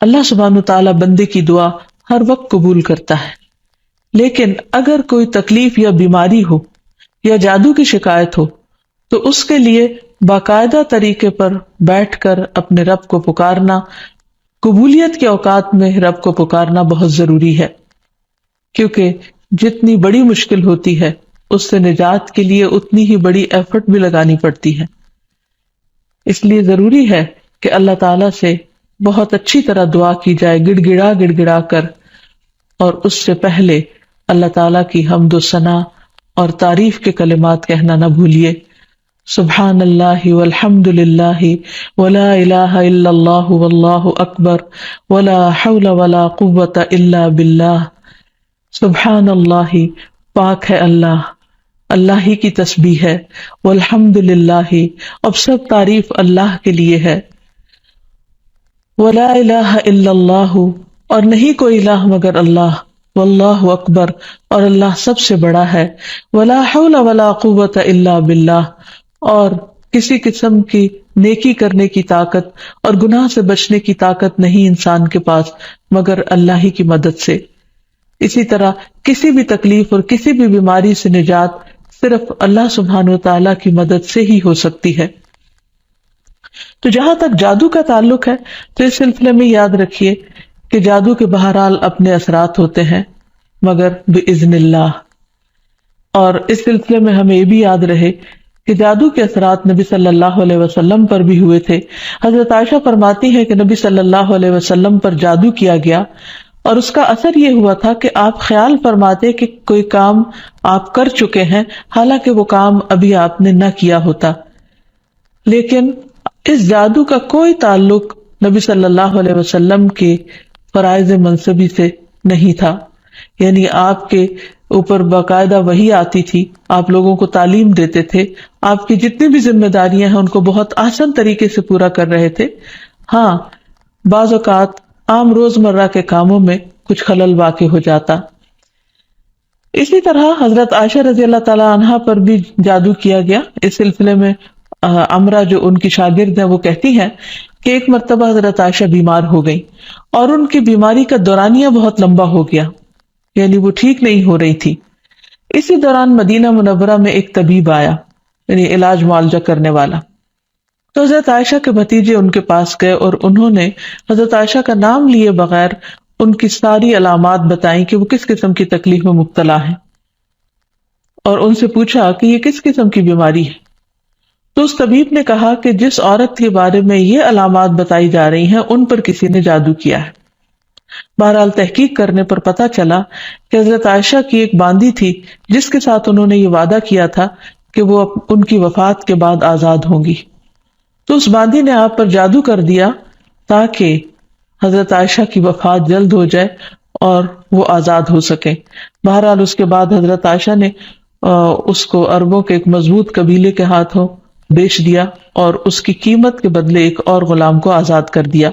اللہ سبحانہ تعالیٰ بندے کی دعا ہر وقت قبول کرتا ہے، لیکن اگر کوئی تکلیف یا بیماری ہو یا جادو کی شکایت ہو تو اس کے لیے باقاعدہ طریقے پر بیٹھ کر اپنے رب کو پکارنا، قبولیت کے اوقات میں رب کو پکارنا بہت ضروری ہے، کیونکہ جتنی بڑی مشکل ہوتی ہے اس سے نجات کے لیے اتنی ہی بڑی ایفرٹ بھی لگانی پڑتی ہے۔ اس لیے ضروری ہے کہ اللہ تعالیٰ سے بہت اچھی طرح دعا کی جائے، گڑ گڑا کر، اور اس سے پہلے اللہ تعالیٰ کی حمد و ثنا اور تعریف کے کلمات کہنا نہ بھولیے۔ سبحان اللہ والحمد للہ ولا الہ الا اللہ واللہ اکبر ولا حول ولا قوۃ الا باللہ۔ سبحان اللہ، پاک ہے اللہ، اللہ ہی کی تسبیح ہے، والحمد للہ، اب سب تعریف اللہ کے لیے ہے، ولا الہ الا اللہ، اور نہیں کوئی الہ مگر اللہ، واللہ اکبر، اور اللہ سب سے بڑا ہے، ولا حول ولا قوۃ الا باللہ، اور کسی قسم کی نیکی کرنے کی طاقت اور گناہ سے بچنے کی طاقت نہیں انسان کے پاس مگر اللہ ہی کی مدد سے۔ اسی طرح کسی بھی تکلیف اور کسی بھی بیماری سے نجات صرف اللہ سبحانہ و تعالیٰ کی مدد سے ہی ہو سکتی ہے۔ تو جہاں تک جادو کا تعلق ہے تو اس سلسلے میں یاد رکھیے کہ جادو کے بہرحال اپنے اثرات ہوتے ہیں مگر بإذن اللہ، اور اس سلسلے میں ہمیں یہ بھی یاد رہے کہ جادو کے اثرات نبی صلی اللہ علیہ وسلم پر بھی ہوئے تھے۔ حضرت عائشہ فرماتی ہے کہ نبی صلی اللہ علیہ وسلم پر جادو کیا گیا اور اس کا اثر یہ ہوا تھا کہ آپ خیال فرماتے کہ کوئی کام آپ کر چکے ہیں حالانکہ وہ کام ابھی آپ نے نہ کیا ہوتا، لیکن اس جادو کا کوئی تعلق نبی صلی اللہ علیہ وسلم کے فرائض منصبی سے نہیں تھا، یعنی آپ کے اوپر باقاعدہ وحی آتی تھی، آپ لوگوں کو تعلیم دیتے تھے، آپ کی جتنی بھی ذمہ داریاں ہیں ان کو بہت آسان طریقے سے پورا کر رہے تھے۔ ہاں، بعض اوقات عام روزمرہ کے کاموں میں کچھ خلل واقع ہو جاتا۔ اسی طرح حضرت عائشہ رضی اللہ تعالی عنہا پر بھی جادو کیا گیا۔ اس سلسلے میں عمرہ جو ان کی شاگرد ہیں وہ کہتی ہیں کہ ایک مرتبہ حضرت عائشہ بیمار ہو گئی اور ان کی بیماری کا دورانیہ بہت لمبا ہو گیا، یعنی وہ ٹھیک نہیں ہو رہی تھی۔ اسی دوران مدینہ منورہ میں ایک طبیب آیا، یعنی علاج معالجہ کرنے والا، تو حضرت عائشہ کے بھتیجے ان کے پاس گئے اور انہوں نے حضرت عائشہ کا نام لیے بغیر ان کی ساری علامات بتائیں کہ وہ کس قسم کی تکلیف میں مبتلا ہے، اور ان سے پوچھا کہ یہ کس قسم کی بیماری ہے۔ تو اس طبیب نے کہا کہ جس عورت کے بارے میں یہ علامات بتائی جا رہی ہیں ان پر کسی نے جادو کیا ہے۔ بہرحال تحقیق کرنے پر پتا چلا کہ حضرت عائشہ کی ایک باندی تھی جس کے ساتھ انہوں نے یہ وعدہ کیا تھا کہ وہ ان کی وفات کے بعد آزاد ہوں گی، تو اس باندی نے آپ پر جادو کر دیا تاکہ حضرت عائشہ کی وفات جلد ہو جائے اور وہ آزاد ہو سکیں۔ بہرحال اس کے بعد حضرت عائشہ نے اس کو عربوں کے ایک مضبوط قبیلے کے ہاتھوں بیچ دیا اور اس کی قیمت کے بدلے ایک اور غلام کو آزاد کر دیا۔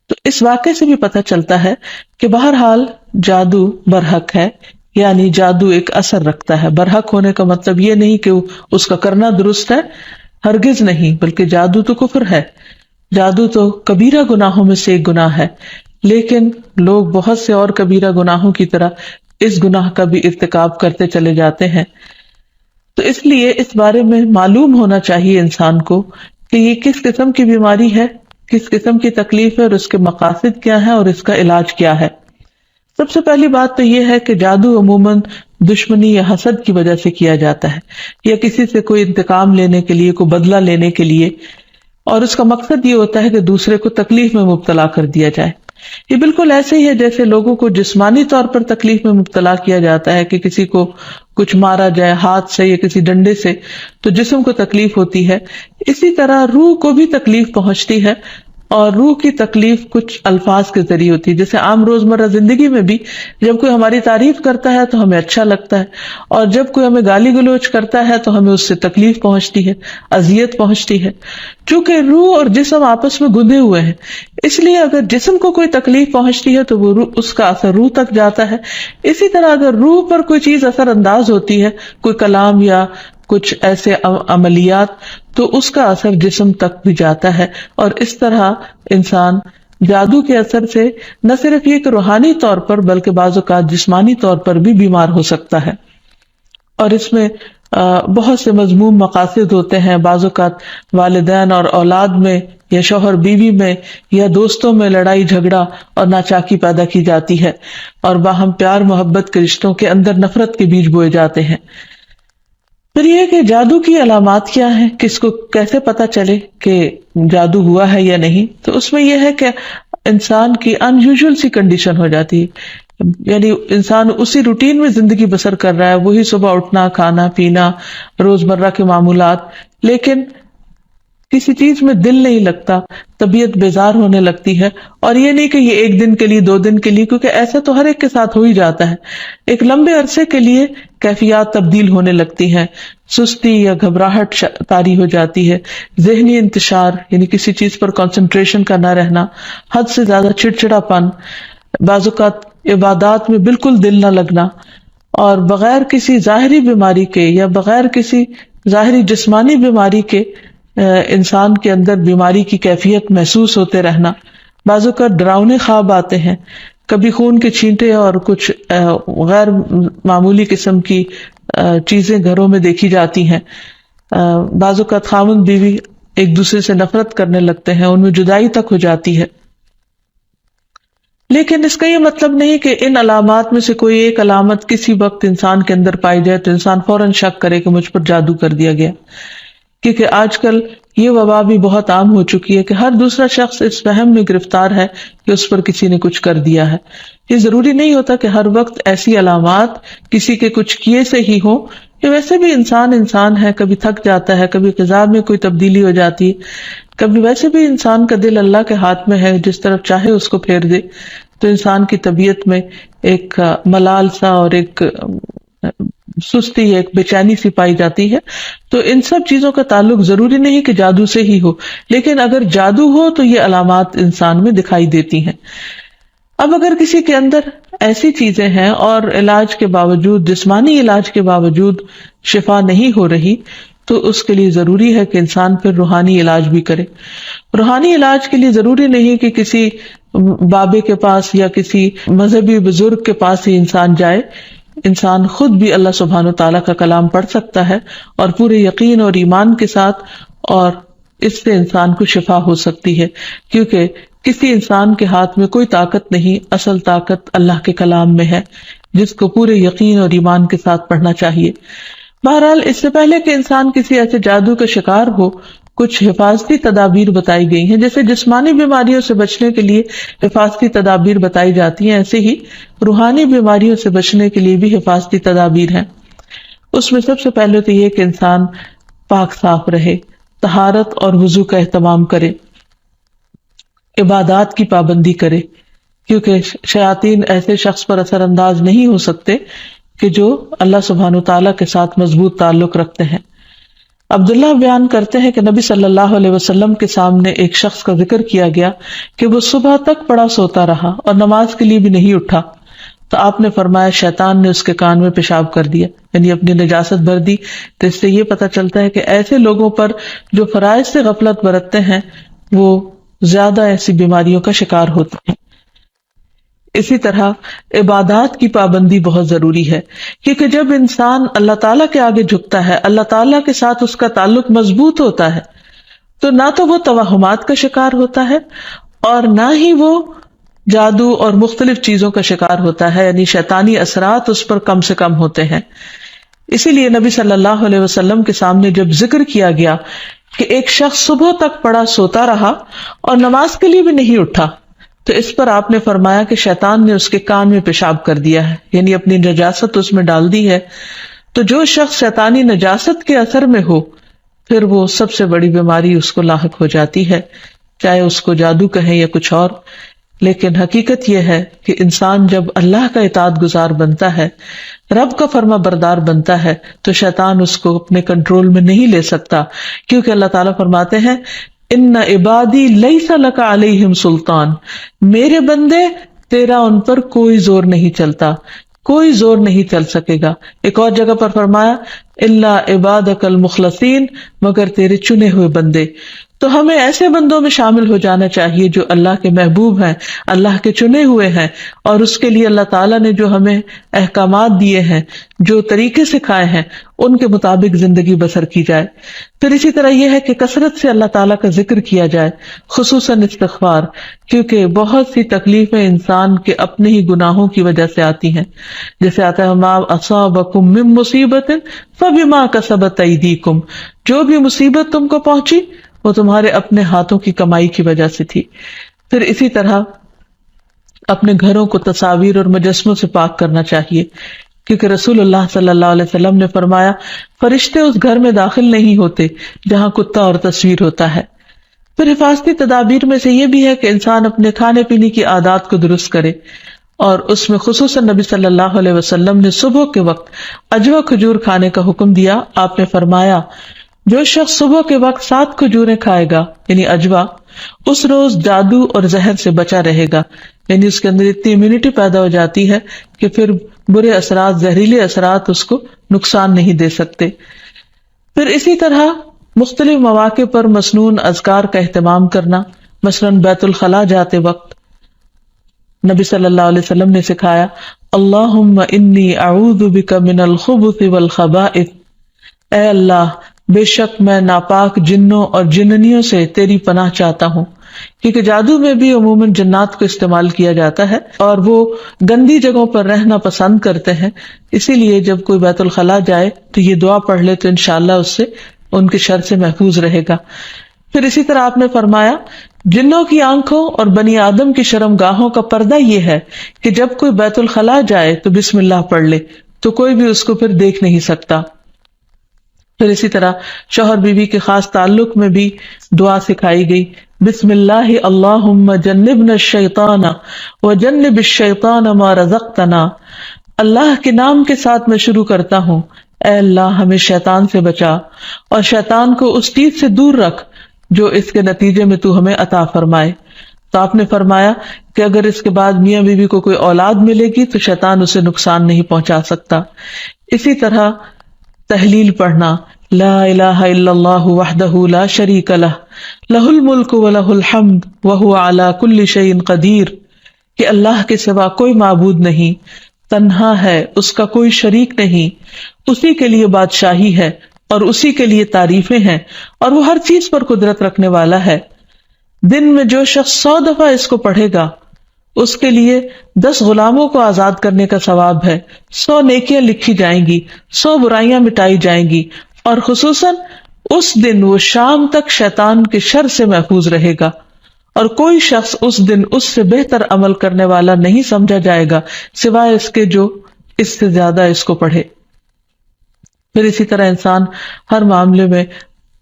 تو اس واقعے سے بھی پتہ چلتا ہے کہ بہرحال جادو برحق ہے، یعنی جادو ایک اثر رکھتا ہے۔ برحق ہونے کا مطلب یہ نہیں کہ اس کا کرنا درست ہے، ہرگز نہیں، بلکہ جادو تو کفر ہے، جادو تو کبیرہ گناہوں میں سے ایک گناہ ہے، لیکن لوگ بہت سے اور کبیرہ گناہوں کی طرح اس گناہ کا بھی ارتکاب کرتے چلے جاتے ہیں۔ تو اس لیے اس بارے میں معلوم ہونا چاہیے انسان کو کہ یہ کس قسم کی بیماری ہے، کس قسم کی تکلیف ہے، اور اس کے مقاصد کیا ہیں اور اس کا علاج کیا ہے۔ سب سے پہلی بات تو یہ ہے کہ جادو عموماً دشمنی یا حسد کی وجہ سے کیا جاتا ہے، یا کسی سے کوئی انتقام لینے کے لیے، کوئی بدلہ لینے کے لیے، اور اس کا مقصد یہ ہوتا ہے کہ دوسرے کو تکلیف میں مبتلا کر دیا جائے۔ یہ بالکل ایسے ہی ہے جیسے لوگوں کو جسمانی طور پر تکلیف میں مبتلا کیا جاتا ہے کہ کسی کو کچھ مارا جائے ہاتھ سے یا کسی ڈنڈے سے تو جسم کو تکلیف ہوتی ہے، اسی طرح روح کو بھی تکلیف پہنچتی ہے، اور روح کی تکلیف کچھ الفاظ کے ذریعے ہوتی ہے۔ جیسے عام روزمرہ زندگی میں بھی جب کوئی ہماری تعریف کرتا ہے تو ہمیں اچھا لگتا ہے، اور جب کوئی ہمیں گالی گلوچ کرتا ہے تو ہمیں اس سے تکلیف پہنچتی ہے، اذیت پہنچتی ہے، چونکہ روح اور جسم آپس میں گندے ہوئے ہیں۔ اس لیے اگر جسم کو کوئی تکلیف پہنچتی ہے تو وہ اس کا اثر روح تک جاتا ہے۔ اسی طرح اگر روح پر کوئی چیز اثر انداز ہوتی ہے، کوئی کلام یا کچھ ایسے عملیات، تو اس کا اثر جسم تک بھی جاتا ہے، اور اس طرح انسان جادو کے اثر سے نہ صرف یہ کہ روحانی طور پر بلکہ بعض اوقات جسمانی طور پر بھی بیمار ہو سکتا ہے، اور اس میں بہت سے مذموم مقاصد ہوتے ہیں. بعض اوقات والدین اور اولاد میں یا شوہر بیوی میں یا دوستوں میں لڑائی جھگڑا اور ناچاکی پیدا کی جاتی ہے، اور باہم پیار محبت کے رشتوں کے اندر نفرت کے بیج بوئے جاتے ہیں. پھر یہ کہ جادو کی علامات کیا ہیں، کس کو کیسے پتا چلے کہ جادو ہوا ہے یا نہیں. تو اس میں یہ ہے کہ انسان کی ان یوزول سی کنڈیشن ہو جاتی ہے، یعنی انسان اسی روٹین میں زندگی بسر کر رہا ہے، وہی صبح اٹھنا، کھانا پینا، روزمرہ کے معمولات، لیکن کسی چیز میں دل نہیں لگتا، طبیعت بیزار ہونے لگتی ہے. اور یہ نہیں کہ یہ ایک دن کے لیے، 2 دن کے لیے، کیونکہ ایسا تو ہر ایک کے ساتھ ہو ہی جاتا ہے. ایک لمبے عرصے کے لیے کیفیات تبدیل ہونے لگتی ہیں، سستی یا گھبراہٹ طاری ہو جاتی ہے، ذہنی انتشار یعنی کسی چیز پر کنسنٹریشن کا نہ رہنا، حد سے زیادہ چڑچڑا پن، بعض اوقات عبادات میں بالکل دل نہ لگنا، اور بغیر کسی ظاہری بیماری کے یا بغیر کسی ظاہری جسمانی بیماری کے انسان کے اندر بیماری کی کیفیت محسوس ہوتے رہنا. بعض اوقات ڈراؤنے خواب آتے ہیں، کبھی خون کے چھینٹے اور کچھ غیر معمولی قسم کی چیزیں گھروں میں دیکھی جاتی ہیں. بعض اوقات خاوند بیوی ایک دوسرے سے نفرت کرنے لگتے ہیں، ان میں جدائی تک ہو جاتی ہے. لیکن اس کا یہ مطلب نہیں کہ ان علامات میں سے کوئی ایک علامت کسی وقت انسان کے اندر پائی جائے تو انسان فوراً شک کرے کہ مجھ پر جادو کر دیا گیا. کیونکہ آج کل یہ وبا بھی بہت عام ہو چکی ہے کہ ہر دوسرا شخص اس وہم میں گرفتار ہے کہ اس پر کسی نے کچھ کر دیا ہے. یہ ضروری نہیں ہوتا کہ ہر وقت ایسی علامات کسی کے کچھ کیے سے ہی ہوں. یہ ویسے بھی انسان ہے، کبھی تھک جاتا ہے، کبھی غذا میں کوئی تبدیلی ہو جاتی ہے، کبھی ویسے بھی انسان کا دل اللہ کے ہاتھ میں ہے، جس طرف چاہے اس کو پھیر دے. تو انسان کی طبیعت میں ایک ملال سا اور ایک سستی، ایک بے چینی سی پائی جاتی ہے. تو ان سب چیزوں کا تعلق ضروری نہیں کہ جادو سے ہی ہو، لیکن اگر جادو ہو تو یہ علامات انسان میں دکھائی دیتی ہیں. اب اگر کسی کے اندر ایسی چیزیں ہیں اور علاج کے باوجود، جسمانی علاج کے باوجود شفا نہیں ہو رہی، تو اس کے لیے ضروری ہے کہ انسان پھر روحانی علاج بھی کرے. روحانی علاج کے لیے ضروری نہیں کہ کسی بابے کے پاس یا کسی مذہبی بزرگ کے پاس ہی انسان جائے. انسان خود بھی اللہ سبحانہ و تعالیٰ کا کلام پڑھ سکتا ہے اور پورے یقین اور ایمان کے ساتھ، اور اس سے انسان کو شفا ہو سکتی ہے. کیونکہ کسی انسان کے ہاتھ میں کوئی طاقت نہیں، اصل طاقت اللہ کے کلام میں ہے، جس کو پورے یقین اور ایمان کے ساتھ پڑھنا چاہیے. بہرحال اس سے پہلے کہ انسان کسی ایسے جادو کا شکار ہو، کچھ حفاظتی تدابیر بتائی گئی ہیں. جیسے جسمانی بیماریوں سے بچنے کے لیے حفاظتی تدابیر بتائی جاتی ہیں، ایسے ہی روحانی بیماریوں سے بچنے کے لیے بھی حفاظتی تدابیر ہیں. اس میں سب سے پہلے تو یہ کہ انسان پاک صاف رہے، طہارت اور وضو کا اہتمام کرے، عبادات کی پابندی کرے، کیونکہ شیاطین ایسے شخص پر اثر انداز نہیں ہو سکتے کہ جو اللہ سبحانہ و تعالیٰ کے ساتھ مضبوط تعلق رکھتے ہیں. عبداللہ بیان کرتے ہیں کہ نبی صلی اللہ علیہ وسلم کے سامنے ایک شخص کا ذکر کیا گیا کہ وہ صبح تک پڑا سوتا رہا اور نماز کے لیے بھی نہیں اٹھا. تو آپ نے فرمایا شیطان نے اس کے کان میں پیشاب کر دیا، یعنی اپنی نجاست بھر دی. تو اس سے یہ پتہ چلتا ہے کہ ایسے لوگوں پر جو فرائض سے غفلت برتتے ہیں وہ زیادہ ایسی بیماریوں کا شکار ہوتے ہیں. اسی طرح عبادات کی پابندی بہت ضروری ہے، کیونکہ جب انسان اللہ تعالیٰ کے آگے جھکتا ہے، اللہ تعالیٰ کے ساتھ اس کا تعلق مضبوط ہوتا ہے، تو نہ تو وہ توہمات کا شکار ہوتا ہے اور نہ ہی وہ جادو اور مختلف چیزوں کا شکار ہوتا ہے، یعنی شیطانی اثرات اس پر کم سے کم ہوتے ہیں. اسی لیے نبی صلی اللہ علیہ وسلم کے سامنے جب ذکر کیا گیا کہ ایک شخص صبح تک پڑا سوتا رہا اور نماز کے لیے بھی نہیں اٹھا، تو اس پر آپ نے فرمایا کہ شیطان نے اس کے کان میں پیشاب کر دیا ہے، یعنی اپنی نجاست اس میں ڈال دی ہے. تو جو شخص شیطانی نجاست کے اثر میں ہو، پھر وہ سب سے بڑی بیماری اس کو لاحق ہو جاتی ہے، چاہے اس کو جادو کہیں یا کچھ اور. لیکن حقیقت یہ ہے کہ انسان جب اللہ کا اطاعت گزار بنتا ہے، رب کا فرما بردار بنتا ہے، تو شیطان اس کو اپنے کنٹرول میں نہیں لے سکتا، کیونکہ اللہ تعالیٰ فرماتے ہیں ان عبادی لیس لک علیہم سلطان، میرے بندے تیرا ان پر کوئی زور نہیں چلتا، کوئی زور نہیں چل سکے گا. ایک اور جگہ پر فرمایا الا عبادک المخلصین، مگر تیرے چنے ہوئے بندے. تو ہمیں ایسے بندوں میں شامل ہو جانا چاہیے جو اللہ کے محبوب ہیں، اللہ کے چنے ہوئے ہیں، اور اس کے لیے اللہ تعالیٰ نے جو ہمیں احکامات دیے ہیں، جو طریقے سکھائے ہیں، ان کے مطابق زندگی بسر کی جائے۔ پھر اسی طرح یہ ہے کہ کثرت سے اللہ تعالیٰ کا ذکر کیا جائے، خصوصاً استغفار، کیونکہ بہت سی تکلیفیں انسان کے اپنے ہی گناہوں کی وجہ سے آتی ہیں، جیسے آتا ہے ما اصابکم من مصیبت فبما کسبت ایدیکم، جو بھی مصیبت تم کو پہنچی وہ تمہارے اپنے ہاتھوں کی کمائی کی وجہ سے تھی۔ پھر اسی طرح اپنے گھروں کو تصاویر اور مجسموں سے پاک کرنا چاہیے، کیونکہ رسول اللہ صلی اللہ علیہ وسلم نے فرمایا فرشتے اس گھر میں داخل نہیں ہوتے جہاں کتا اور تصویر ہوتا ہے۔ پھر حفاظتی تدابیر میں سے یہ بھی ہے کہ انسان اپنے کھانے پینے کی عادات کو درست کرے، اور اس میں خصوصاً نبی صلی اللہ علیہ وسلم نے صبح کے وقت اجوا کھجور کھانے کا حکم دیا۔ آپ نے فرمایا جو شخص صبح کے وقت 7 کھجوریں کھائے گا یعنی اجوا، اس روز جادو اور زہر سے بچا رہے گا، یعنی اس کے اندر اتنی امیونٹی پیدا ہو جاتی ہے کہ پھر برے اثرات، زہریلے اثرات اس کو نقصان نہیں دے سکتے۔ پھر اسی طرح مختلف مواقع پر مسنون اذکار کا اہتمام کرنا، مثلاً بیت الخلاء جاتے وقت نبی صلی اللہ علیہ وسلم نے سکھایا اللہم انی اعوذ بک من الخبث والخبائث، اے اللہ بے شک میں ناپاک جنوں اور جننیوں سے تیری پناہ چاہتا ہوں، کیونکہ جادو میں بھی عموماً جنات کو استعمال کیا جاتا ہے اور وہ گندی جگہوں پر رہنا پسند کرتے ہیں، اسی لیے جب کوئی بیت الخلاء جائے تو یہ دعا پڑھ لے تو انشاءاللہ اس سے ان کے شر سے محفوظ رہے گا۔ پھر اسی طرح آپ نے فرمایا جنوں کی آنکھوں اور بنی آدم کی شرم گاہوں کا پردہ یہ ہے کہ جب کوئی بیت الخلاء جائے تو بسم اللہ پڑھ لے تو کوئی بھی اس کو پھر دیکھ نہیں سکتا۔ پھر اسی طرح شوہر بیوی کے خاص تعلق میں بھی دعا سکھائی گئی، بسم اللہ اللہم جنبنا الشیطان وجنب الشیطان ما رزقتنا، اللہ کے نام کے ساتھ میں شروع کرتا ہوں، اے اللہ ہمیں شیطان سے بچا اور شیطان کو اس چیز سے دور رکھ جو اس کے نتیجے میں تو ہمیں عطا فرمائے۔ تو آپ نے فرمایا کہ اگر اس کے بعد میاں بیوی کو کوئی اولاد ملے گی تو شیطان اسے نقصان نہیں پہنچا سکتا۔ اسی طرح تحلیل پڑھنا، لا الہ الا اللہ وحدہ لا شریک لہ لہ الملک ولہ الحمد وہو علی کل شیء قدیر، کہ اللہ کے سوا کوئی معبود نہیں، تنہا ہے، اس کا کوئی شریک نہیں، اسی کے لیے بادشاہی ہے اور اسی کے لیے تعریفیں ہیں، اور وہ ہر چیز پر قدرت رکھنے والا ہے۔ دن میں جو شخص 100 دفعہ اس کو پڑھے گا اس کے لیے 10 غلاموں کو آزاد کرنے کا ثواب ہے، 100 نیکیاں لکھی جائیں گی، 100 برائیاں مٹائی جائیں گی، اور خصوصاً اس دن وہ شام تک شیطان کے شر سے محفوظ رہے گا، اور کوئی شخص اس دن اس سے بہتر عمل کرنے والا نہیں سمجھا جائے گا سوائے اس کے جو اس سے زیادہ اس کو پڑھے۔ پھر اسی طرح انسان ہر معاملے میں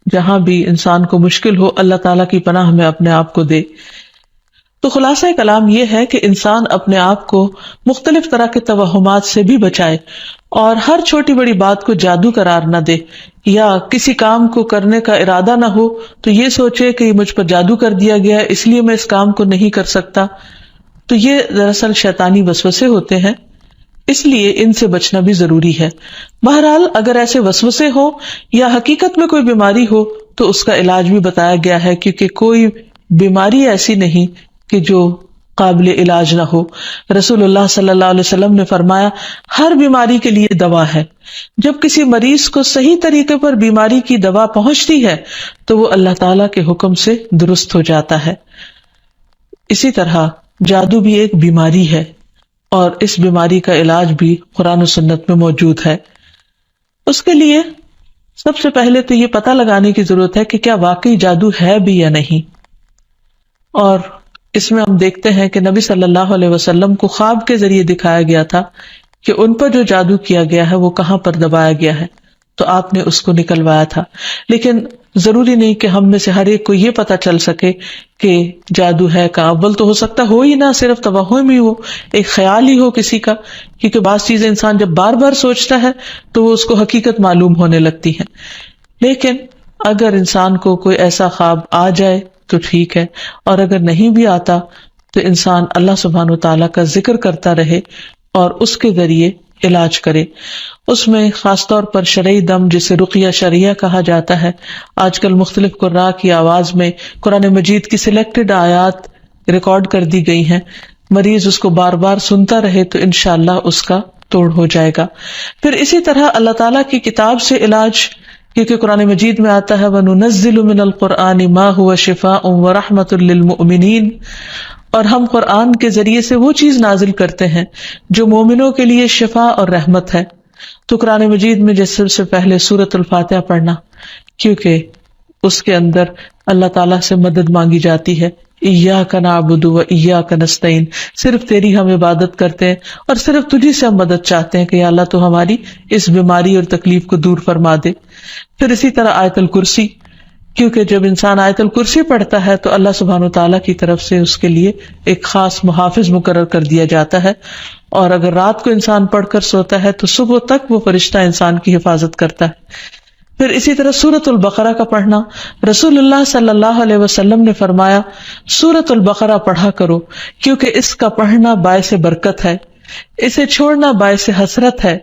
جہاں بھی انسان کو مشکل ہو اللہ تعالیٰ کی پناہ میں اپنے آپ کو دے۔ تو خلاصہ کلام یہ ہے کہ انسان اپنے آپ کو مختلف طرح کے توہمات سے بھی بچائے، اور ہر چھوٹی بڑی بات کو جادو قرار نہ دے، یا کسی کام کو کرنے کا ارادہ نہ ہو تو یہ سوچے کہ یہ مجھ پر جادو کر دیا گیا ہے اس لیے میں اس کام کو نہیں کر سکتا، تو یہ دراصل شیطانی وسوسے ہوتے ہیں، اس لیے ان سے بچنا بھی ضروری ہے۔ بہرحال اگر ایسے وسوسے ہوں یا حقیقت میں کوئی بیماری ہو تو اس کا علاج بھی بتایا گیا ہے، کیونکہ کوئی بیماری ایسی نہیں کہ جو قابل علاج نہ ہو۔ رسول اللہ صلی اللہ علیہ وسلم نے فرمایا ہر بیماری کے لیے دوا ہے، جب کسی مریض کو صحیح طریقے پر بیماری کی دوا پہنچتی ہے تو وہ اللہ تعالیٰ کے حکم سے درست ہو جاتا ہے۔ اسی طرح جادو بھی ایک بیماری ہے، اور اس بیماری کا علاج بھی قرآن و سنت میں موجود ہے۔ اس کے لیے سب سے پہلے تو یہ پتہ لگانے کی ضرورت ہے کہ کیا واقعی جادو ہے بھی یا نہیں، اور اس میں ہم دیکھتے ہیں کہ نبی صلی اللہ علیہ وسلم کو خواب کے ذریعے دکھایا گیا تھا کہ ان پر جو جادو کیا گیا ہے وہ کہاں پر دبایا گیا ہے، تو آپ نے اس کو نکلوایا تھا۔ لیکن ضروری نہیں کہ ہم میں سے ہر ایک کو یہ پتہ چل سکے کہ جادو ہے کا، اول تو ہو سکتا ہو ہی نہ، صرف توہم ہی ہو، ایک خیال ہی ہو کسی کا، کیونکہ بعض چیزیں انسان جب بار بار سوچتا ہے تو وہ اس کو حقیقت معلوم ہونے لگتی ہیں۔ لیکن اگر انسان کو کوئی ایسا خواب آ جائے تو ٹھیک ہے، اور اگر نہیں بھی آتا تو انسان اللہ سبحانہ و تعالیٰ کا ذکر کرتا رہے اور اس کے ذریعے علاج کرے. اس میں خاص طور پر شرعی دم جسے رقیہ شرعیہ کہا جاتا ہے. آج کل مختلف قراء کی آواز میں قرآن مجید کی سلیکٹڈ آیات ریکارڈ کر دی گئی ہیں. مریض اس کو بار بار سنتا رہے تو انشاءاللہ اس کا توڑ ہو جائے گا. پھر اسی طرح اللہ تعالیٰ کی کتاب سے علاج، کیونکہ قرآن مجید میں آتا ہے وَنُنَزِّلُ مِنَ الْقُرْآنِ مَا هُوَ شِفَاءٌ وَرَحْمَةٌ لِّلْمُؤْمِنِينَ، اور ہم قرآن کے ذریعے سے وہ چیز نازل کرتے ہیں جو مومنوں کے لیے شفا اور رحمت ہے. تو قرآن مجید میں جیسے سب سے پہلے سورۃ الفاتحہ پڑھنا، کیونکہ اس کے اندر اللہ تعالیٰ سے مدد مانگی جاتی ہے. ایاک نعبد و ایاک نستعین، صرف تیری ہم عبادت کرتے ہیں اور صرف تجھی سے ہم مدد چاہتے ہیں کہ یا اللہ تو ہماری اس بیماری اور تکلیف کو دور فرما دے. پھر اسی طرح آیت الکرسی، کیونکہ جب انسان آیت الکرسی پڑھتا ہے تو اللہ سبحانہ وتعالیٰ کی طرف سے اس کے لیے ایک خاص محافظ مقرر کر دیا جاتا ہے، اور اگر رات کو انسان پڑھ کر سوتا ہے تو صبح تک وہ فرشتہ انسان کی حفاظت کرتا ہے. پھر اسی طرح سورۃ البقرہ کا پڑھنا، رسول اللہ صلی اللہ علیہ وسلم نے فرمایا سورۃ البقرہ پڑھا کرو، کیونکہ اس کا پڑھنا باعث برکت ہے، اسے چھوڑنا باعث حسرت ہے،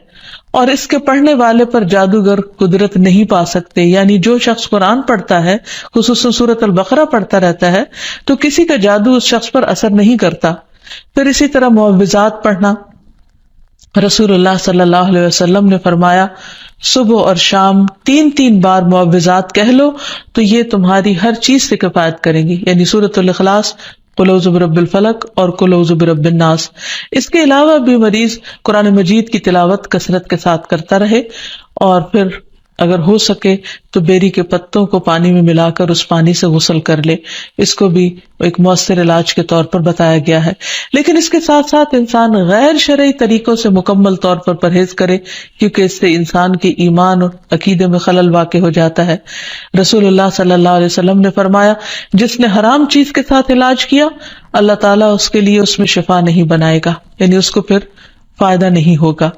اور اس کے پڑھنے والے پر جادوگر قدرت نہیں پا سکتے. یعنی جو شخص قرآن پڑھتا ہے، خصوصاً سورۃ البقرہ پڑھتا رہتا ہے، تو کسی کا جادو اس شخص پر اثر نہیں کرتا. پھر اسی طرح معوذات پڑھنا، رسول اللہ صلی اللہ علیہ وسلم نے فرمایا صبح اور شام 3 بار معوذات کہہ لو تو یہ تمہاری ہر چیز سے کفایت کریں گی. یعنی سورۃ الاخلاص، قل اعوذ برب الفلق اور قل اعوذ برب الناس. اس کے علاوہ بھی مریض قرآن مجید کی تلاوت کثرت کے ساتھ کرتا رہے، اور پھر اگر ہو سکے تو بیری کے پتوں کو پانی میں ملا کر اس پانی سے غسل کر لے. اس کو بھی ایک مؤثر علاج کے طور پر بتایا گیا ہے. لیکن اس کے ساتھ ساتھ انسان غیر شرعی طریقوں سے مکمل طور پر پرہیز کرے، کیونکہ اس سے انسان کے ایمان اور عقیدے میں خلل واقع ہو جاتا ہے. رسول اللہ صلی اللہ علیہ وسلم نے فرمایا جس نے حرام چیز کے ساتھ علاج کیا اللہ تعالیٰ اس کے لیے اس میں شفا نہیں بنائے گا، یعنی اس کو پھر فائدہ نہیں ہوگا.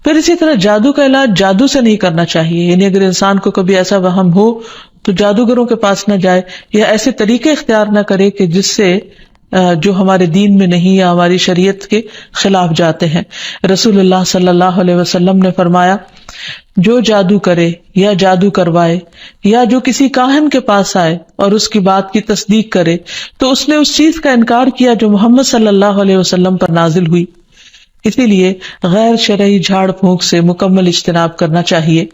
پھر اسی طرح جادو کا علاج جادو سے نہیں کرنا چاہیے. یعنی اگر انسان کو کبھی ایسا وہم ہو تو جادوگروں کے پاس نہ جائے، یا ایسے طریقے اختیار نہ کرے کہ جس سے جو ہمارے دین میں نہیں یا ہماری شریعت کے خلاف جاتے ہیں. رسول اللہ صلی اللہ علیہ وسلم نے فرمایا جو جادو کرے یا جادو کروائے یا جو کسی کاہن کے پاس آئے اور اس کی بات کی تصدیق کرے تو اس نے اس چیز کا انکار کیا جو محمد صلی اللہ علیہ وسلم پر نازل ہوئی. اسی لیے غیر شرعی جھاڑ پھونک سے مکمل اجتناب کرنا چاہیے.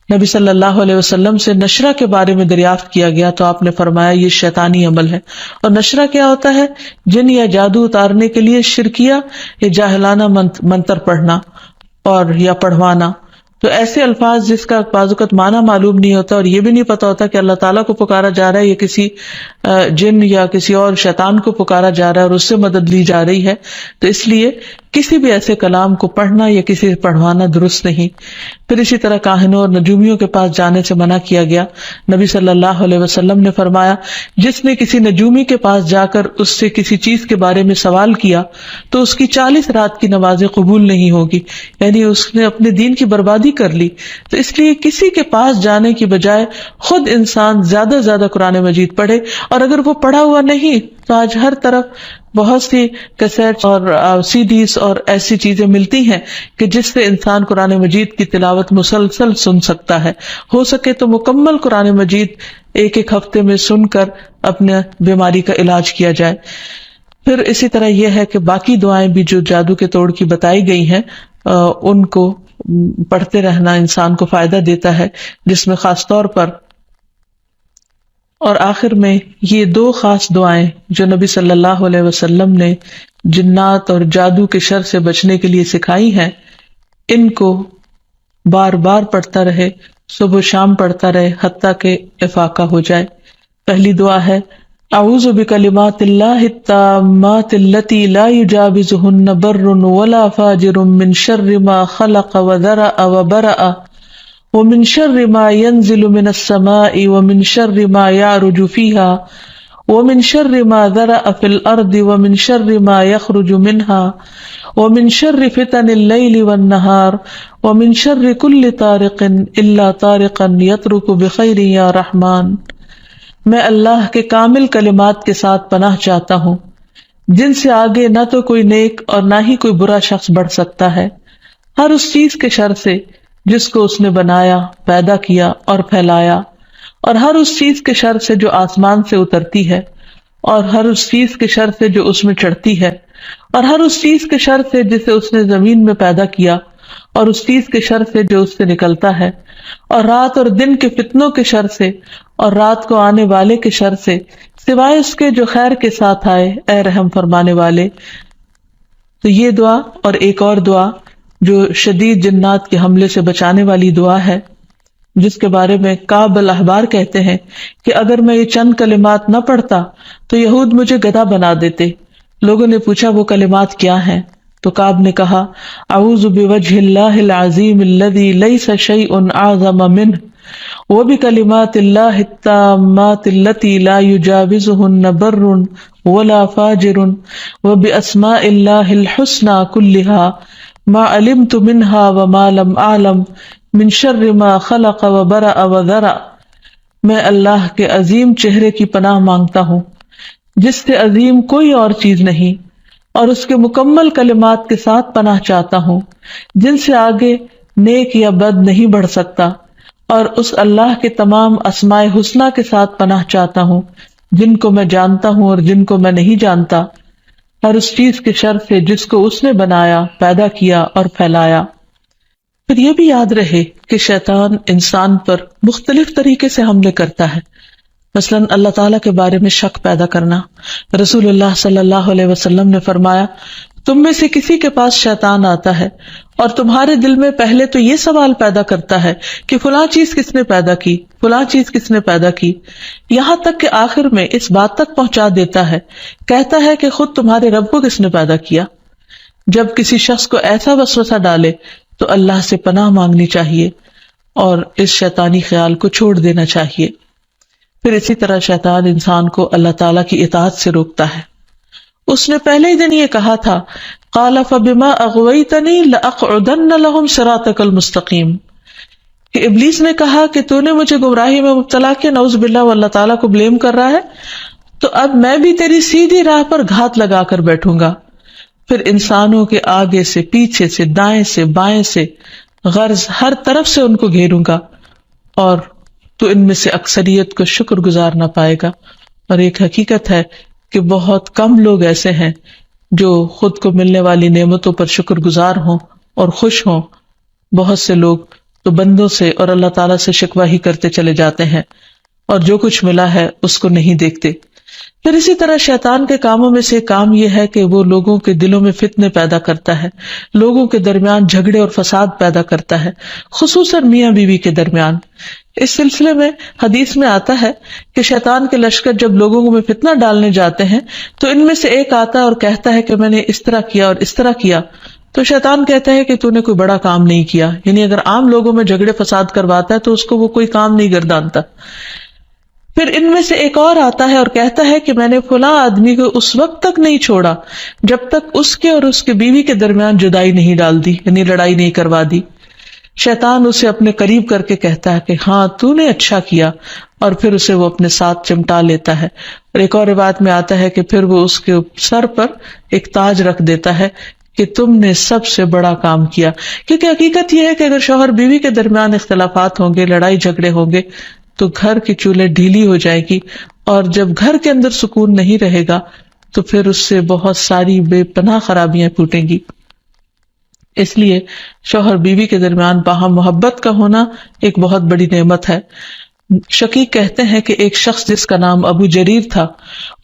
نبی صلی اللہ علیہ وسلم سے نشرہ کے بارے میں دریافت کیا گیا تو آپ نے فرمایا یہ شیطانی عمل ہے. اور نشرہ کیا ہوتا ہے؟ جن یا جادو اتارنے کے لیے شرکیہ یا جاہلانہ منتر پڑھنا اور یا پڑھوانا. تو ایسے الفاظ جس کا بعض اوقات معنی معلوم نہیں ہوتا اور یہ بھی نہیں پتا ہوتا کہ اللہ تعالیٰ کو پکارا جا رہا ہے یا کسی جن یا کسی اور شیطان کو پکارا جا رہا ہے اور اس سے مدد لی جا رہی ہے، تو اس لیے کسی بھی ایسے کلام کو پڑھنا یا کسی سے پڑھوانا درست نہیں. پھر اسی طرح کاہنوں اور نجومیوں کے پاس جانے سے منع کیا گیا. نبی صلی اللہ علیہ وسلم نے فرمایا جس نے کسی نجومی کے پاس جا کر اس سے کسی چیز کے بارے میں سوال کیا تو اس کی 40 رات کی نمازیں قبول نہیں ہوگی. یعنی اس نے اپنے دین کی بربادی کر لی. تو اس لیے کسی کے پاس جانے کی بجائے خود انسان زیادہ سے زیادہ قرآن مجید پڑھے. اور اگر وہ پڑھا ہوا نہیں تو آج ہر طرف بہت سی کیسٹ اور CDs اور ایسی چیزیں ملتی ہیں کہ جس سے انسان قرآن مجید کی تلاوت مسلسل سن سکتا ہے. ہو سکے تو مکمل قرآن مجید ایک ہفتے میں سن کر اپنے بیماری کا علاج کیا جائے. پھر اسی طرح یہ ہے کہ باقی دعائیں بھی جو جادو کے توڑ کی بتائی گئی ہیں ان کو پڑھتے رہنا انسان کو فائدہ دیتا ہے، جس میں خاص طور پر اور آخر میں یہ 2 خاص دعائیں جو نبی صلی اللہ علیہ وسلم نے جنات اور جادو کے شر سے بچنے کے لیے سکھائی ہیں، ان کو بار بار پڑھتا رہے، صبح و شام پڑھتا رہے حتیٰ کہ افاقہ ہو جائے. پہلی دعا ہے اعوذ بکلمات اللہ التامات التی لا یجاوزہن بر ولا فاجر من شر ما خلق وذرأ وبرأ ومن شر ما ينزل من السماء ومن شر ما يعرج فيها ومن شر ما ذرأ في الأرض ومن شر ما يخرج منها ومن شر فتن الليل والنهار ومن شر كل طارق إلا طارقا يطرق بخير يا رحمن. میں اللہ کے کامل کلمات کے ساتھ پناہ چاہتا ہوں جن سے آگے نہ تو کوئی نیک اور نہ ہی کوئی برا شخص بڑھ سکتا ہے، ہر اس چیز کے شر سے جس کو اس نے بنایا، پیدا کیا اور پھیلایا، اور ہر اس چیز کے شر سے جو آسمان سے اترتی ہے، اور ہر اس چیز کے شر سے جو اس میں چڑھتی ہے، اور ہر اس چیز کے شر سے جسے اس نے زمین میں پیدا کیا، اور اس چیز کے شر سے جو اس سے نکلتا ہے، اور رات اور دن کے فتنوں کے شر سے، اور رات کو آنے والے کے شر سے، سوائے اس کے جو خیر کے ساتھ آئے، اے رحم فرمانے والے۔ تو یہ دعا اور ایک اور دعا جو شدید جنات کے حملے سے بچانے والی دعا ہے، جس کے بارے میں کعب الاحبار کہتے ہیں کہ اگر میں یہ چند کلمات نہ پڑھتا تو یہود مجھے گدھا بنا دیتے۔ لوگوں نے پوچھا وہ کلمات کیا ہیں؟ تو کعب نے کہا اعوذ بوجہ اللہ العظیم الذی لیس شیء اعظم منہ وبکلمات اللہ التامات التی لا یجاوزہن بر ولا فاجر وباسماء اللہ الحسنى کلها ما علمت منها وما لم اعلم من شر ما خلق وبرأ وذرأ۔ میں اللہ کے عظیم چہرے کی پناہ مانگتا ہوں جس سے عظیم کوئی اور چیز نہیں، اور اس کے مکمل کلمات کے ساتھ پناہ چاہتا ہوں جن سے آگے نیک یا بد نہیں بڑھ سکتا، اور اس اللہ کے تمام اسماء حسنہ کے ساتھ پناہ چاہتا ہوں جن کو میں جانتا ہوں اور جن کو میں نہیں جانتا، ہر اس چیز کے شر سے جس کو اس نے بنایا، پیدا کیا اور پھیلایا۔ پھر یہ بھی یاد رہے کہ شیطان انسان پر مختلف طریقے سے حملے کرتا ہے، مثلاً اللہ تعالیٰ کے بارے میں شک پیدا کرنا۔ رسول اللہ صلی اللہ علیہ وسلم نے فرمایا تم میں سے کسی کے پاس شیطان آتا ہے اور تمہارے دل میں پہلے تو یہ سوال پیدا کرتا ہے کہ فلاں چیز کس نے پیدا کی، فلاں چیز کس نے پیدا کی، یہاں تک کہ آخر میں اس بات تک پہنچا دیتا ہے، کہتا ہے کہ خود تمہارے رب کو کس نے پیدا کیا۔ جب کسی شخص کو ایسا وسوسہ ڈالے تو اللہ سے پناہ مانگنی چاہیے اور اس شیطانی خیال کو چھوڑ دینا چاہیے۔ پھر اسی طرح شیطان انسان کو اللہ تعالیٰ کی اطاعت سے روکتا ہے۔ اس نے پہلے ہی دن یہ کہا تھا قال فبما اغویتنی لاقعدن لهم صراطک المستقیم، کہ ابلیس نے کہا کہ تو نے مجھے گمراہی میں مبتلا کیا، نعوذ باللہ، وہ اللہ تعالیٰ کو بلیم کر رہا ہے، تو اب میں بھی تیری سیدھی راہ پر گھات لگا کر بیٹھوں گا۔ پھر انسانوں کے آگے سے، پیچھے سے، دائیں سے، بائیں سے، غرض ہر طرف سے ان کو گھیروں گا، اور تو ان میں سے اکثریت کو شکر گزار نہ پائے گا۔ اور ایک حقیقت ہے کہ بہت کم لوگ ایسے ہیں جو خود کو ملنے والی نعمتوں پر شکر گزار ہوں اور خوش ہوں۔ بہت سے لوگ تو بندوں سے اور اللہ تعالیٰ سے شکوہ ہی کرتے چلے جاتے ہیں، اور جو کچھ ملا ہے اس کو نہیں دیکھتے۔ پھر اسی طرح شیطان کے کاموں میں سے کام یہ ہے کہ وہ لوگوں کے دلوں میں فتنے پیدا کرتا ہے، لوگوں کے درمیان جھگڑے اور فساد پیدا کرتا ہے، خصوصاً میاں بیوی کے درمیان۔ اس سلسلے میں حدیث میں آتا ہے کہ شیطان کے لشکر جب لوگوں میں فتنہ ڈالنے جاتے ہیں تو ان میں سے ایک آتا ہے اور کہتا ہے کہ میں نے اس طرح کیا اور اس طرح کیا، تو شیطان کہتا ہے کہ تو نے کوئی بڑا کام نہیں کیا، یعنی اگر عام لوگوں میں جھگڑے فساد کرواتا ہے تو اس کو وہ کوئی کام نہیں گردانتا۔ پھر ان میں سے ایک اور آتا ہے اور کہتا ہے کہ میں نے فلاں آدمی کو اس وقت تک نہیں چھوڑا جب تک اس کے اور اس کے بیوی کے درمیان جدائی نہیں ڈال دی، یعنی لڑائی نہیں کروا دی۔ شیطان اسے اپنے قریب کر کے کہتا ہے کہ ہاں تو نے اچھا کیا، اور پھر اسے وہ اپنے ساتھ چمٹا لیتا ہے۔ اور ایک اور روایت میں آتا ہے کہ پھر وہ اس کے سر پر ایک تاج رکھ دیتا ہے کہ تم نے سب سے بڑا کام کیا، کیونکہ حقیقت یہ ہے کہ اگر شوہر بیوی کے درمیان اختلافات ہوں گے، لڑائی جھگڑے ہوں گے، تو گھر کی چولہے ڈھیلی ہو جائے گی، اور جب گھر کے اندر سکون نہیں رہے گا تو پھر اس سے بہت ساری بے پناہ خرابیاں پھوٹیں گی۔ اس لیے شوہر بیوی کے درمیان باہم محبت کا ہونا ایک بہت بڑی نعمت ہے۔ شقیق کہتے ہیں کہ ایک شخص جس کا نام ابو جریر تھا،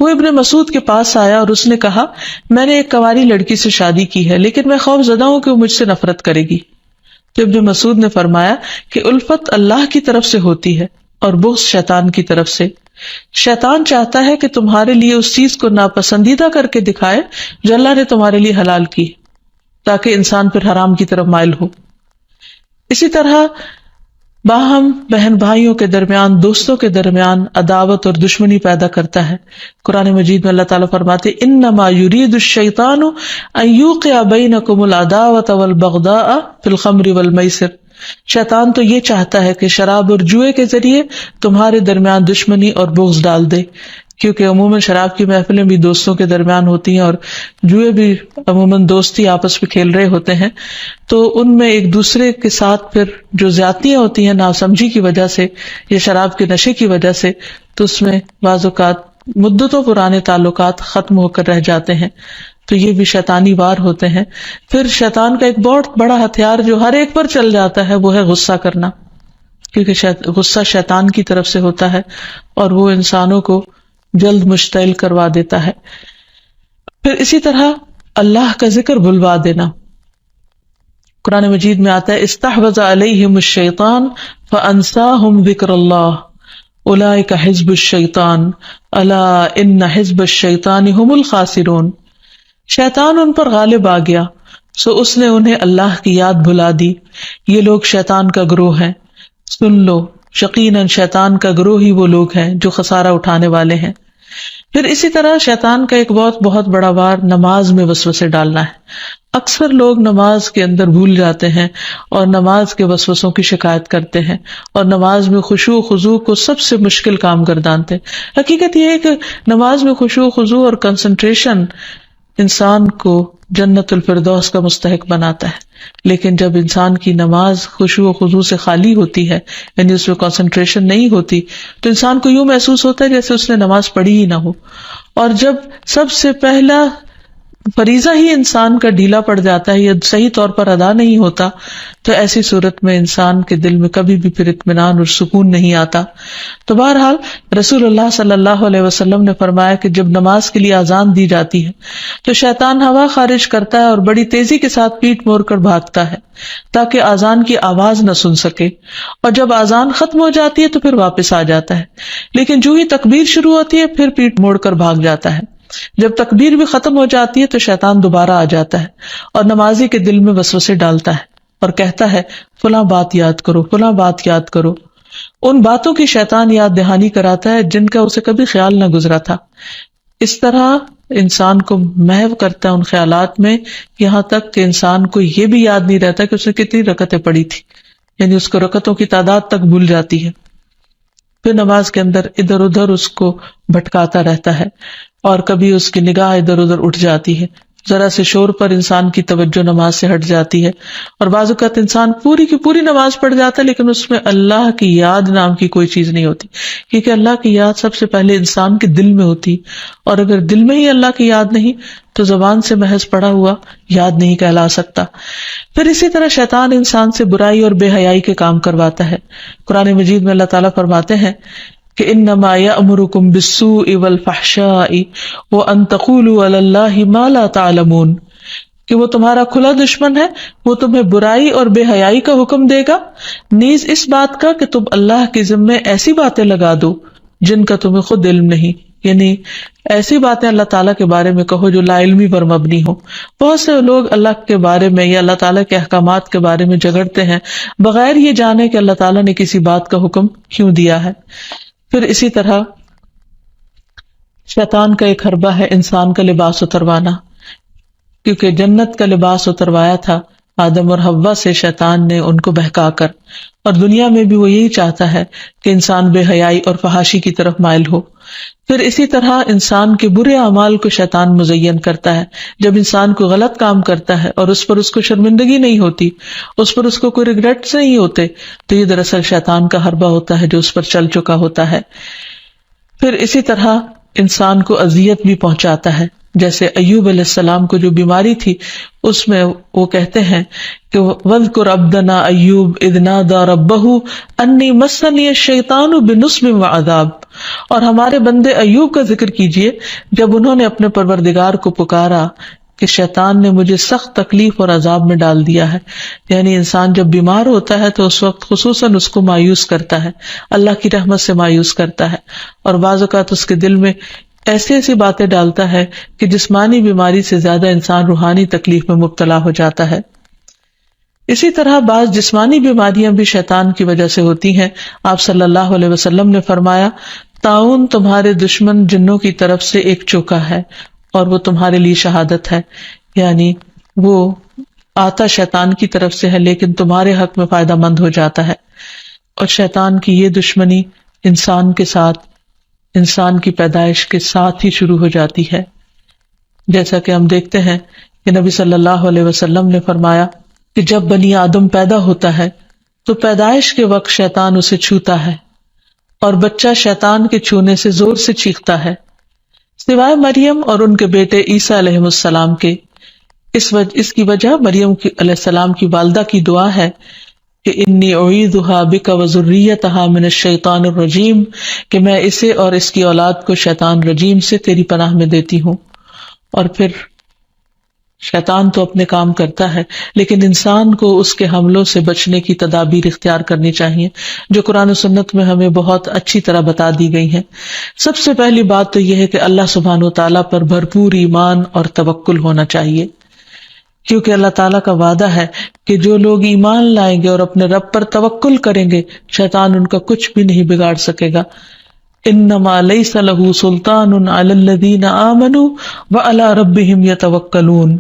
وہ ابن مسعود کے پاس آیا اور اس نے کہا میں نے ایک کنواری لڑکی سے شادی کی ہے، لیکن میں خوف زدہ ہوں کہ وہ مجھ سے نفرت کرے گی۔ تو ابن مسعود نے فرمایا کہ الفت اللہ کی طرف سے ہوتی ہے اور بغض شیطان کی طرف سے۔ شیطان چاہتا ہے کہ تمہارے لیے اس چیز کو ناپسندیدہ کر کے دکھائے جو اللہ نے تمہارے لیے حلال کی، تاکہ انسان پھر حرام کی طرف مائل ہو۔ اسی طرح باہم بہن بھائیوں کے درمیان، دوستوں کے درمیان عداوت اور دشمنی پیدا کرتا ہے۔ قرآن مجید میں اللہ تعالیٰ فرماتے انما یرید الشیطان ان یوقع بینکم العداوۃ والبغضاء فی الخمر والمیسر، شیطان تو یہ چاہتا ہے کہ شراب اور جوئے کے ذریعے تمہارے درمیان دشمنی اور بغض ڈال دے، کیونکہ عموماً شراب کی محفلیں بھی دوستوں کے درمیان ہوتی ہیں اور جوئے بھی عموماً دوستی آپس میں کھیل رہے ہوتے ہیں، تو ان میں ایک دوسرے کے ساتھ پھر جو زیادتیاں ہوتی ہیں ناسمجھی کی وجہ سے یا شراب کے نشے کی وجہ سے، تو اس میں بعض اوقات مدتوں پرانے تعلقات ختم ہو کر رہ جاتے ہیں. تو یہ بھی شیطانی وار ہوتے ہیں. پھر شیطان کا ایک بہت بڑا ہتھیار جو ہر ایک پر چل جاتا ہے وہ ہے غصہ کرنا، کیونکہ غصہ شیطان کی طرف سے ہوتا ہے اور وہ انسانوں کو جلد مشتعل کروا دیتا ہے. پھر اسی طرح اللہ کا ذکر بھلوا دینا. قرآن مجید میں آتا ہے استحوذ علیہم الشیطان فانساہم ذکر اللہ اولئک حزب الشیطان الا ان حزب الشیطان هم الخاسرون. شیطان ان پر غالب آ گیا سو اس نے انہیں اللہ کی یاد بھلا دی، یہ لوگ شیطان کا گروہ ہیں، سن لو یقیناً شیطان کا گروہ ہی وہ لوگ ہیں جو خسارہ اٹھانے والے ہیں. پھر اسی طرح شیطان کا ایک بہت بڑا وار نماز میں وسوسے ڈالنا ہے. اکثر لوگ نماز کے اندر بھول جاتے ہیں اور نماز کے وسوسوں کی شکایت کرتے ہیں اور نماز میں خشوع و خضوع کو سب سے مشکل کام گردانتے ہیں. حقیقت یہ ہے کہ نماز میں خشوع و خضوع اور کنسنٹریشن انسان کو جنت الفردوس کا مستحق بناتا ہے، لیکن جب انسان کی نماز خشوع و خضوع سے خالی ہوتی ہے، یعنی اس میں کنسنٹریشن نہیں ہوتی، تو انسان کو یوں محسوس ہوتا ہے جیسے اس نے نماز پڑھی ہی نہ ہو. اور جب سب سے پہلا فریضہ ہی انسان کا ڈھیلا پڑ جاتا ہے یا صحیح طور پر ادا نہیں ہوتا، تو ایسی صورت میں انسان کے دل میں کبھی بھی پھر اطمینان اور سکون نہیں آتا. تو بہرحال رسول اللہ صلی اللہ علیہ وسلم نے فرمایا کہ جب نماز کے لیے اذان دی جاتی ہے تو شیطان ہوا خارج کرتا ہے اور بڑی تیزی کے ساتھ پیٹ موڑ کر بھاگتا ہے تاکہ اذان کی آواز نہ سن سکے، اور جب اذان ختم ہو جاتی ہے تو پھر واپس آ جاتا ہے، لیکن جو ہی تکبیر شروع ہوتی ہے پھر پیٹ موڑ کر بھاگ جاتا ہے. جب تکبیر بھی ختم ہو جاتی ہے تو شیطان دوبارہ آ جاتا ہے اور نمازی کے دل میں وسوسے ڈالتا ہے اور کہتا ہے فلاں بات یاد کرو، فلاں بات یاد کرو. ان باتوں کی شیطان یاد دہانی کراتا ہے جن کا اسے کبھی خیال نہ گزرا تھا. اس طرح انسان کو محو کرتا ہے ان خیالات میں، یہاں تک کہ انسان کو یہ بھی یاد نہیں رہتا کہ اس نے کتنی رکعتیں پڑھی تھی، یعنی اس کو رکعتوں کی تعداد تک بھول جاتی ہے. پھر نماز کے اندر ادھر ادھر اس کو بھٹکاتا رہتا ہے اور کبھی اس کی نگاہ ادھر ادھر اٹھ جاتی ہے، ذرا سے شور پر انسان کی توجہ نماز سے ہٹ جاتی ہے، اور بعض اوقات انسان پوری کی پوری نماز پڑھ جاتا ہے لیکن اس میں اللہ کی یاد نام کی کوئی چیز نہیں ہوتی، کیونکہ اللہ کی یاد سب سے پہلے انسان کے دل میں ہوتی، اور اگر دل میں ہی اللہ کی یاد نہیں تو زبان سے محض پڑھا ہوا یاد نہیں کہلا سکتا. پھر اسی طرح شیطان انسان سے برائی اور بے حیائی کے کام کرواتا ہے. قرآن مجید میں اللہ تعالیٰ فرماتے ہیں کہ انما یأمرکم بالسوء والفحشاء وان تقولوا علی اللہ ما لا تعلمون، کہ وہ تمہارا کھلا دشمن ہے، وہ تمہیں برائی اور بے حیائی کا حکم دے گا، نیز اس بات کا کہ تم اللہ کے ذمے ایسی باتیں لگا دو جن کا تمہیں خود علم نہیں، یعنی ایسی باتیں اللہ تعالیٰ کے بارے میں کہو جو لا علمی پر مبنی ہو. بہت سے لوگ اللہ کے بارے میں یا اللہ تعالیٰ کے احکامات کے بارے میں جھگڑتے ہیں بغیر یہ جانے کہ اللہ تعالیٰ نے کسی بات کا حکم کیوں دیا ہے. پھر اسی طرح شیطان کا ایک حربہ ہے انسان کا لباس اتروانا، کیونکہ جنت کا لباس اتروایا تھا آدم اور حوا سے شیطان نے ان کو بہکا کر، اور دنیا میں بھی وہ یہی چاہتا ہے کہ انسان بے حیائی اور فحاشی کی طرف مائل ہو. پھر اسی طرح انسان کے برے اعمال کو شیطان مزین کرتا ہے. جب انسان کو غلط کام کرتا ہے اور اس پر اس کو شرمندگی نہیں ہوتی، اس پر اس کو کوئی ریگریٹس نہیں ہوتے، تو یہ دراصل شیطان کا حربہ ہوتا ہے جو اس پر چل چکا ہوتا ہے. پھر اسی طرح انسان کو اذیت بھی پہنچاتا ہے، جیسے ایوب علیہ السلام کو جو بیماری تھی اس میں وہ کہتے ہیں کہ وَاذْكُرْ عَبْدَنَا ایوب اذ نادى رَبَّهُ انی مسنی الشیطان بنصب وعذاب، اور ہمارے بندے ایوب کا ذکر کیجئے جب انہوں نے اپنے پروردگار کو پکارا کہ شیطان نے مجھے سخت تکلیف اور عذاب میں ڈال دیا ہے. یعنی انسان جب بیمار ہوتا ہے تو اس وقت خصوصاً اس کو مایوس کرتا ہے، اللہ کی رحمت سے مایوس کرتا ہے، اور بعض اوقات اس کے دل میں ایسی ایسی باتیں ڈالتا ہے کہ جسمانی بیماری سے زیادہ انسان روحانی تکلیف میں مبتلا ہو جاتا ہے. اسی طرح بعض جسمانی بیماریاں بھی شیطان کی وجہ سے ہوتی ہیں. آپ صلی اللہ علیہ وسلم نے فرمایا طاعون تمہارے دشمن جنوں کی طرف سے ایک چوکا ہے اور وہ تمہارے لیے شہادت ہے، یعنی وہ آتا شیطان کی طرف سے ہے لیکن تمہارے حق میں فائدہ مند ہو جاتا ہے. اور شیطان کی یہ دشمنی انسان کے ساتھ انسان کی پیدائش کے ساتھ ہی شروع ہو جاتی ہے. جیسا کہ ہم دیکھتے ہیں کہ نبی صلی اللہ علیہ وسلم نے فرمایا کہ جب بنی آدم پیدا ہوتا ہے تو پیدائش کے وقت شیطان اسے چھوتا ہے اور بچہ شیطان کے چھونے سے زور سے چیختا ہے سوائے مریم اور ان کے بیٹے عیسیٰ علیہ السلام کے. اس کی وجہ مریم علیہ السلام کی والدہ کی دعا ہے کہ انی اعیذھا بک وذریتھا من الشیطان الرجیم، کہ میں اسے اور اس کی اولاد کو شیطان رجیم سے تیری پناہ میں دیتی ہوں. اور پھر شیطان تو اپنے کام کرتا ہے، لیکن انسان کو اس کے حملوں سے بچنے کی تدابیر اختیار کرنی چاہیے، جو قرآن و سنت میں ہمیں بہت اچھی طرح بتا دی گئی ہیں. سب سے پہلی بات تو یہ ہے کہ اللہ سبحانہ و تعالیٰ پر بھرپور ایمان اور توکل ہونا چاہیے، کیونکہ اللہ تعالیٰ کا وعدہ ہے کہ جو لوگ ایمان لائیں گے اور اپنے رب پر توکل کریں گے، شیطان ان کا کچھ بھی نہیں بگاڑ سکے گا. انما لیس لہ سلطان علی الذین آمنوا وعلی ربہم یتوکلون.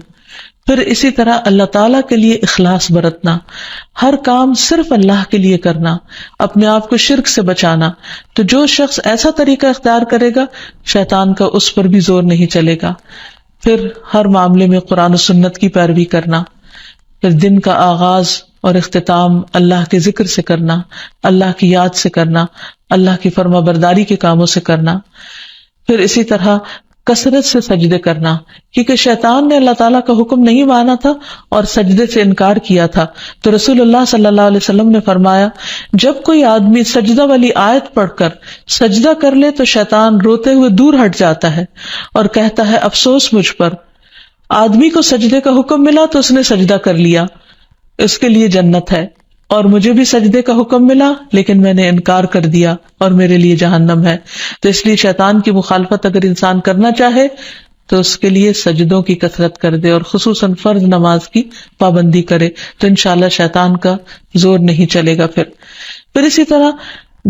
پھر اسی طرح اللہ تعالیٰ کے لیے اخلاص برتنا، ہر کام صرف اللہ کے لیے کرنا، اپنے آپ کو شرک سے بچانا. تو جو شخص ایسا طریقہ اختیار کرے گا، شیطان کا اس پر بھی زور نہیں چلے گا. پھر ہر معاملے میں قرآن و سنت کی پیروی کرنا. پھر دن کا آغاز اور اختتام اللہ کے ذکر سے کرنا، اللہ کی یاد سے کرنا، اللہ کی فرما برداری کے کاموں سے کرنا. پھر اسی طرح کثرت سے سجدے کرنا، کیونکہ شیطان نے اللہ تعالیٰ کا حکم نہیں مانا تھا اور سجدے سے انکار کیا تھا. تو رسول اللہ صلی اللہ علیہ وسلم نے فرمایا جب کوئی آدمی سجدہ والی آیت پڑھ کر سجدہ کر لے تو شیطان روتے ہوئے دور ہٹ جاتا ہے اور کہتا ہے افسوس مجھ پر. آدمی کو سجدے کا حکم ملا تو اس نے سجدہ کر لیا، اس کے لیے جنت ہے، اور مجھے بھی سجدے کا حکم ملا لیکن میں نے انکار کر دیا اور میرے لیے جہنم ہے. تو اس لیے شیطان کی مخالفت اگر انسان کرنا چاہے تو اس کے لیے سجدوں کی کثرت کر دے اور خصوصاً فرض نماز کی پابندی کرے، تو انشاءاللہ شیطان کا زور نہیں چلے گا. پھر اسی طرح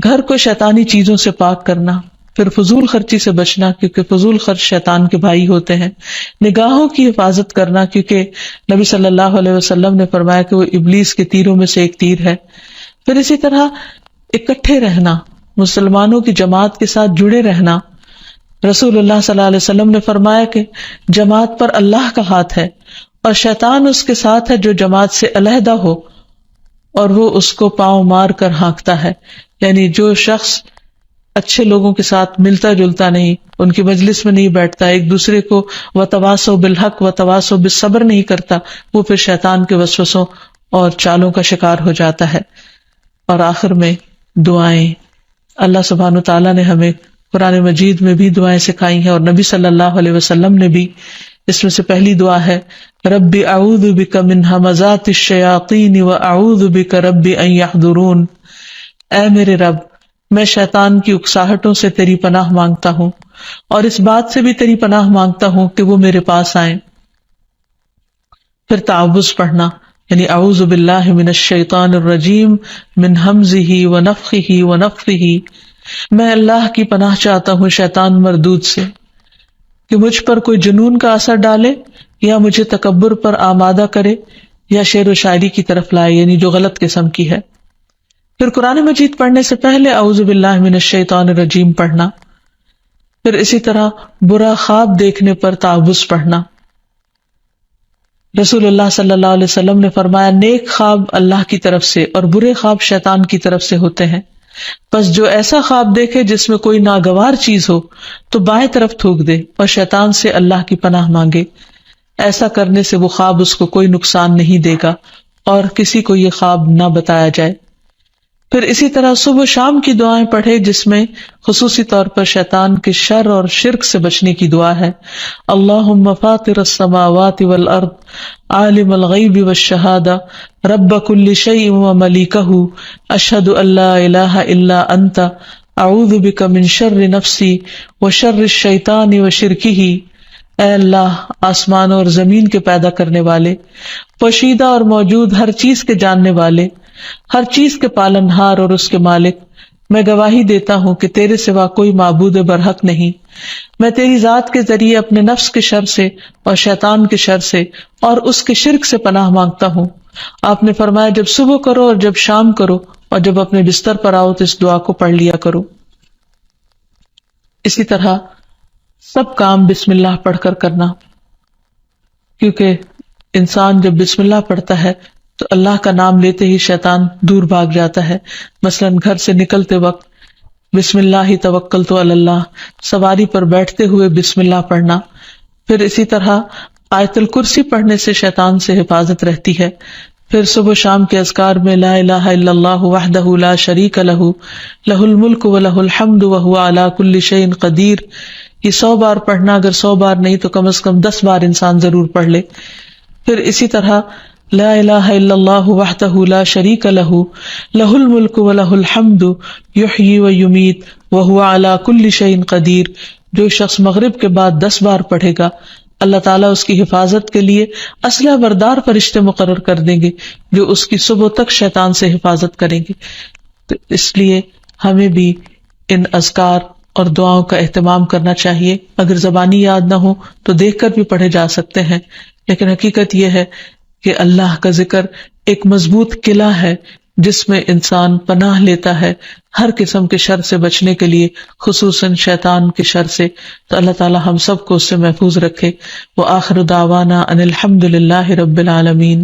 گھر کو شیطانی چیزوں سے پاک کرنا. پھر فضول خرچی سے بچنا، کیونکہ فضول خرچ شیطان کے بھائی ہوتے ہیں. نگاہوں کی حفاظت کرنا، کیونکہ نبی صلی اللہ علیہ وسلم نے فرمایا کہ وہ ابلیس کے تیروں میں سے ایک تیر ہے. پھر اسی طرح اکٹھے رہنا، مسلمانوں کی جماعت کے ساتھ جڑے رہنا. رسول اللہ صلی اللہ علیہ وسلم نے فرمایا کہ جماعت پر اللہ کا ہاتھ ہے اور شیطان اس کے ساتھ ہے جو جماعت سے علیحدہ ہو اور وہ اس کو پاؤں مار کر ہانکتا ہے. یعنی جو شخص اچھے لوگوں کے ساتھ ملتا جلتا نہیں، ان کی مجلس میں نہیں بیٹھتا، ایک دوسرے کو وتواصوا بالحق وتواصوا بالصبر نہیں کرتا، وہ پھر شیطان کے وسوسوں اور چالوں کا شکار ہو جاتا ہے. اور آخر میں دعائیں. اللہ سبحانہ تعالیٰ نے ہمیں قرآن مجید میں بھی دعائیں سکھائی ہیں اور نبی صلی اللہ علیہ وسلم نے بھی. اس میں سے پہلی دعا ہے رب اعوذ بک من ہمزات الشیاطین واعوذ بک رب ان یحضرون. اے میرے رب، میں شیطان کی اکساہٹوں سے تیری پناہ مانگتا ہوں اور اس بات سے بھی تیری پناہ مانگتا ہوں کہ وہ میرے پاس آئیں. پھر تعوذ پڑھنا، یعنی اعوذ باللہ من الشیطان الرجیم من ہمزہ ونفخہ ونفثہ. میں اللہ کی پناہ چاہتا ہوں شیطان مردود سے کہ مجھ پر کوئی جنون کا اثر ڈالے یا مجھے تکبر پر آمادہ کرے یا شعر و شاعری کی طرف لائے، یعنی جو غلط قسم کی ہے. پھر قرآن مجید پڑھنے سے پہلے اعوذ باللہ من الشیطان الرجیم پڑھنا. پھر اسی طرح برا خواب دیکھنے پر تعوذ پڑھنا. رسول اللہ صلی اللہ علیہ وسلم نے فرمایا نیک خواب اللہ کی طرف سے اور برے خواب شیطان کی طرف سے ہوتے ہیں. پس جو ایسا خواب دیکھے جس میں کوئی ناگوار چیز ہو تو بائیں طرف تھوک دے اور شیطان سے اللہ کی پناہ مانگے. ایسا کرنے سے وہ خواب اس کو کوئی نقصان نہیں دے گا اور کسی کو یہ خواب نہ بتایا جائے. پھر اسی طرح صبح و شام کی دعائیں پڑھے جس میں خصوصی طور پر شیطان کے شر اور شرک سے بچنے کی دعا ہے. اللہم فاطر السماوات والارض عالم الغیب والشہادہ رب کل شیء وملیکہ اشہد ان لا الہ الا انت اعوذ بک من شر نفسی وشر الشیطان وشرکہ. اے اللہ، آسمانوں اور زمین کے پیدا کرنے والے، پوشیدہ اور موجود ہر چیز کے جاننے والے، ہر چیز کے پالنہار اور اس کے مالک، میں گواہی دیتا ہوں کہ تیرے سوا کوئی معبود برحق نہیں. میں تیری ذات کے ذریعے اپنے نفس کے شر سے اور شیطان کے شر سے اور اس کے شرک سے پناہ مانگتا ہوں. آپ نے فرمایا جب صبح کرو اور جب شام کرو اور جب اپنے بستر پر آؤ تو اس دعا کو پڑھ لیا کرو. اسی طرح سب کام بسم اللہ پڑھ کر کرنا، کیونکہ انسان جب بسم اللہ پڑھتا ہے تو اللہ کا نام لیتے ہی شیطان دور بھاگ جاتا ہے. مثلاً گھر سے نکلتے وقت بسم اللہ توکلت علی اللہ، سواری پر بیٹھتے ہوئے بسم اللہ پڑھنا. پھر اسی طرح آیت الکرسی پڑھنے سے شیطان سے حفاظت رہتی ہے. پھر صبح و شام کے اذکار میں لا الہ الا اللہ وحدہ لا شریک لہ لہ الملک ولہ الحمد وہو علی کل شیء قدیر، یہ 100 بار پڑھنا، اگر 100 بار نہیں تو کم از کم 10 بار انسان ضرور پڑھ لے. پھر اسی طرح لا الہ الا اللہ وحدہ لا شریک لہ لہ الملک ولہ الحمد یحیی و یمیت وہو علی کل شیء قدیر، جو شخص مغرب کے بعد 10 بار پڑھے گا اللہ تعالیٰ اس کی حفاظت کے لیے اسلحہ بردار فرشتے مقرر کر دیں گے جو اس کی صبح تک شیطان سے حفاظت کریں گے. تو اس لیے ہمیں بھی ان اذکار اور دعاؤں کا اہتمام کرنا چاہیے. اگر زبانی یاد نہ ہو تو دیکھ کر بھی پڑھے جا سکتے ہیں، لیکن حقیقت یہ ہے کہ اللہ کا ذکر ایک مضبوط قلعہ ہے جس میں انسان پناہ لیتا ہے ہر قسم کے شر سے بچنے کے لیے، خصوصاً شیطان کے شر سے. تو اللہ تعالی ہم سب کو اس سے محفوظ رکھے. وآخر دعوانا ان الحمد للہ رب العالمین.